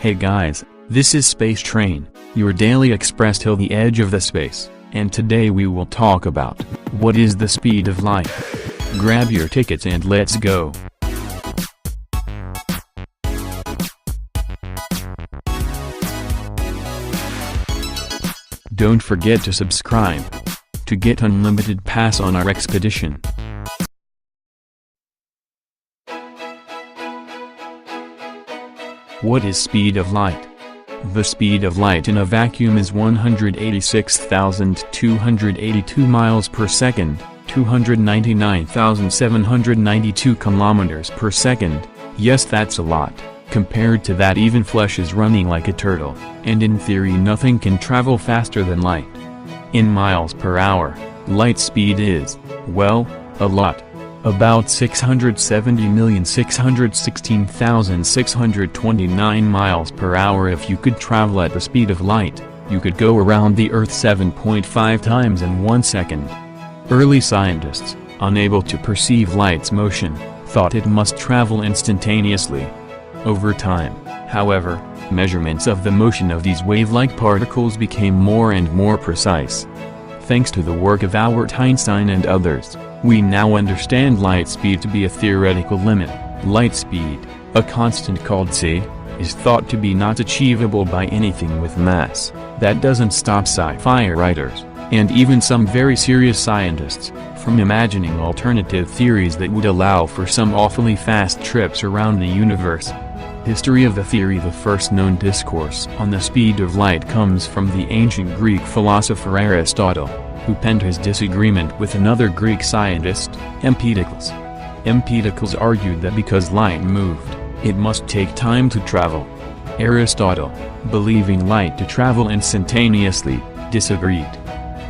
Hey guys, this is Space Train, your daily express till the edge of the space, and today we will talk about, what is the speed of light? Grab your tickets and let's go. Don't forget to subscribe to get unlimited pass on our expedition. What is speed of light? The speed of light in a vacuum is 186,282 miles per second, 299,792 kilometers per second. Yes, that's a lot. Compared to that, even flesh is running like a turtle, and in theory nothing can travel faster than light. In miles per hour, light speed is, well, a lot. About 670,616,629 miles per hour. If you could travel at the speed of light, you could go around the Earth 7.5 times in 1 second. Early scientists, unable to perceive light's motion, thought it must travel instantaneously. Over time, however, measurements of the motion of these wave-like particles became more and more precise. Thanks to the work of Albert Einstein and others, we now understand light speed to be a theoretical limit. Light speed, a constant called c, is thought to be not achievable by anything with mass. That doesn't stop sci-fi writers, and even some very serious scientists, from imagining alternative theories that would allow for some awfully fast trips around the universe. History of the theory. The first known discourse on the speed of light comes from the ancient Greek philosopher Aristotle, who penned his disagreement with another Greek scientist, Empedocles. Empedocles argued that because light moved, it must take time to travel. Aristotle, believing light to travel instantaneously, disagreed.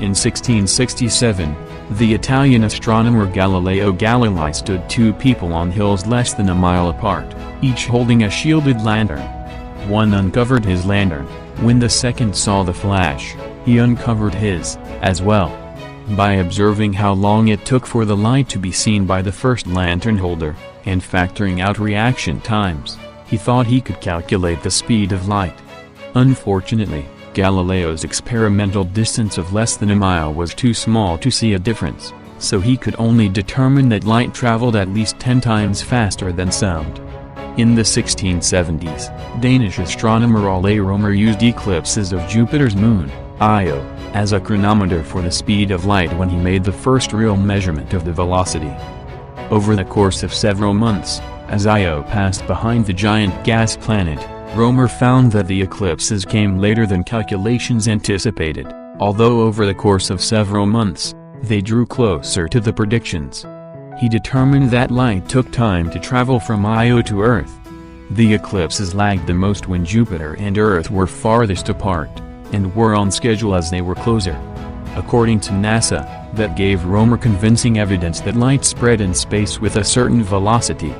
In 1667, the Italian astronomer Galileo Galilei stood two people on hills less than a mile apart, each holding a shielded lantern. One uncovered his lantern. When the second saw the flash, he uncovered his, as well. By observing how long it took for the light to be seen by the first lantern holder, and factoring out reaction times, he thought he could calculate the speed of light. Unfortunately, Galileo's experimental distance of less than a mile was too small to see a difference, so he could only determine that light traveled at least 10 times faster than sound. In the 1670s, Danish astronomer Ole Romer used eclipses of Jupiter's moon, Io, as a chronometer for the speed of light when he made the first real measurement of the velocity. Over the course of several months, as Io passed behind the giant gas planet, Romer found that the eclipses came later than calculations anticipated, although over the course of several months, they drew closer to the predictions. He determined that light took time to travel from Io to Earth. The eclipses lagged the most when Jupiter and Earth were farthest apart, and were on schedule as they were closer. According to NASA, that gave Romer convincing evidence that light spread in space with a certain velocity.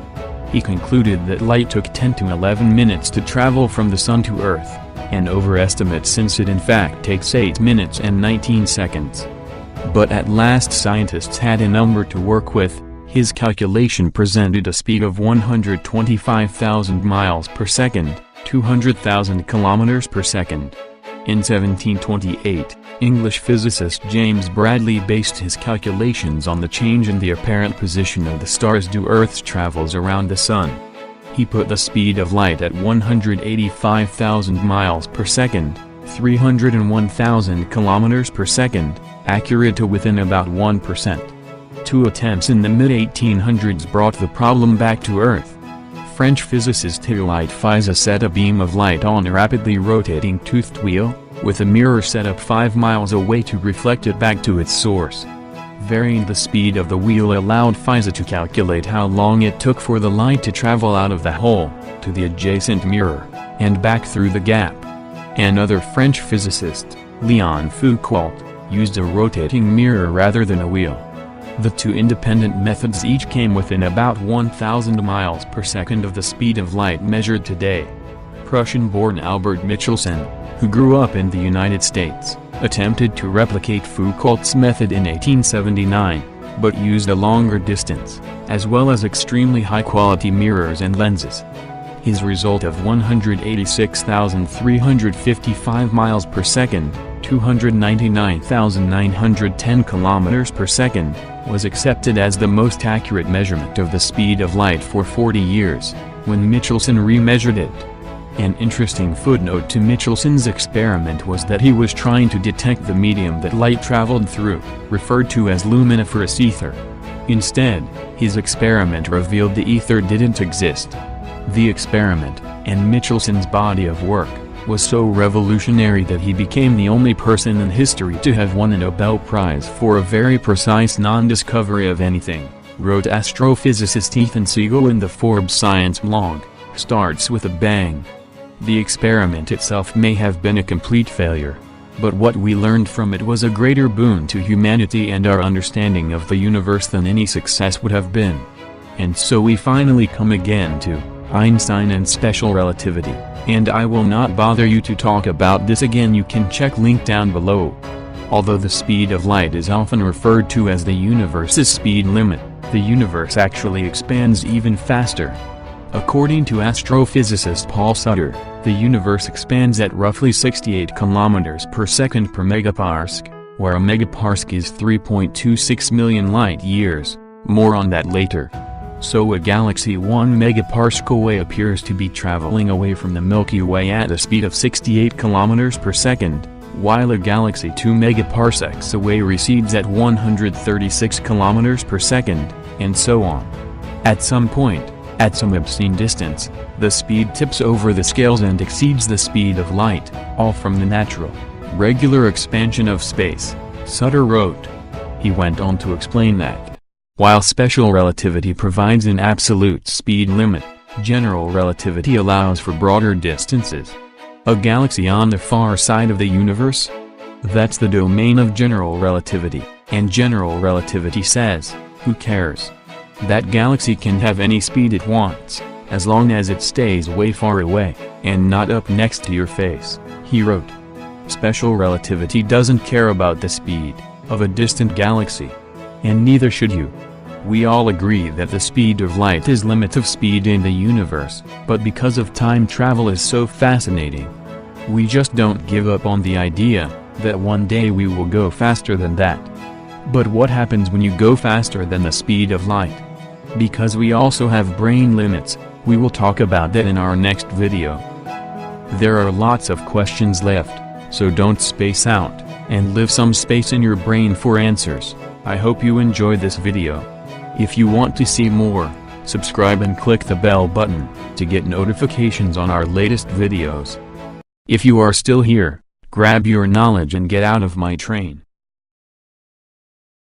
He concluded that light took 10 to 11 minutes to travel from the Sun to Earth, an overestimate since it in fact takes 8 minutes and 19 seconds. But at last scientists had a number to work with. His calculation presented a speed of 125,000 miles per second, 200,000 kilometers per second. In 1728, English physicist James Bradley based his calculations on the change in the apparent position of the stars due Earth's travels around the Sun. He put the speed of light at 185,000 miles per second, 301,000 kilometers per second, accurate to within about 1%. Two attempts in the mid-1800s brought the problem back to Earth. French physicist Hippolyte Fizeau set a beam of light on a rapidly rotating toothed wheel, with a mirror set up 5 miles away to reflect it back to its source. Varying the speed of the wheel allowed Fizeau to calculate how long it took for the light to travel out of the hole, to the adjacent mirror, and back through the gap. Another French physicist, Leon Foucault, used a rotating mirror rather than a wheel. The two independent methods each came within about 1,000 miles per second of the speed of light measured today. Prussian-born Albert Michelson, who grew up in the United States, attempted to replicate Foucault's method in 1879, but used a longer distance, as well as extremely high-quality mirrors and lenses. His result of 186,355 miles per second, 299,910 kilometers per second, was accepted as the most accurate measurement of the speed of light for 40 years, when Michelson remeasured it. An interesting footnote to Michelson's experiment was that he was trying to detect the medium that light traveled through, referred to as luminiferous ether. Instead, his experiment revealed the ether didn't exist. The experiment, and Michelson's body of work, was so revolutionary that he became the only person in history to have won a Nobel Prize for a very precise non-discovery of anything, wrote astrophysicist Ethan Siegel in the Forbes Science blog. Starts with a bang. The experiment itself may have been a complete failure, but what we learned from it was a greater boon to humanity and our understanding of the universe than any success would have been. And so we finally come again to Einstein and special relativity, and I will not bother you to talk about this again. You can check link down below. Although the speed of light is often referred to as the universe's speed limit, the universe actually expands even faster. According to astrophysicist Paul Sutter, the universe expands at roughly 68 kilometers per second per megaparsec, where a megaparsec is 3.26 million light-years, more on that later. So a galaxy 1 megaparsec away appears to be traveling away from the Milky Way at a speed of 68 kilometers per second, while a galaxy 2 megaparsecs away recedes at 136 kilometers per second, and so on. At some point, at some obscene distance, the speed tips over the scales and exceeds the speed of light, all from the natural, regular expansion of space, Sutter wrote. He went on to explain that while special relativity provides an absolute speed limit, general relativity allows for broader distances. A galaxy on the far side of the universe? That's the domain of general relativity, and general relativity says, who cares? That galaxy can have any speed it wants, as long as it stays way far away, and not up next to your face, he wrote. Special relativity doesn't care about the speed of a distant galaxy. And neither should you. We all agree that the speed of light is limit of speed in the universe, but because of time travel is so fascinating, we just don't give up on the idea that one day we will go faster than that. But what happens when you go faster than the speed of light? Because we also have brain limits, we will talk about that in our next video. There are lots of questions left, so don't space out, and leave some space in your brain for answers. I hope you enjoyed this video. If you want to see more, subscribe and click the bell button to get notifications on our latest videos. If you are still here, grab your knowledge and get out of my train.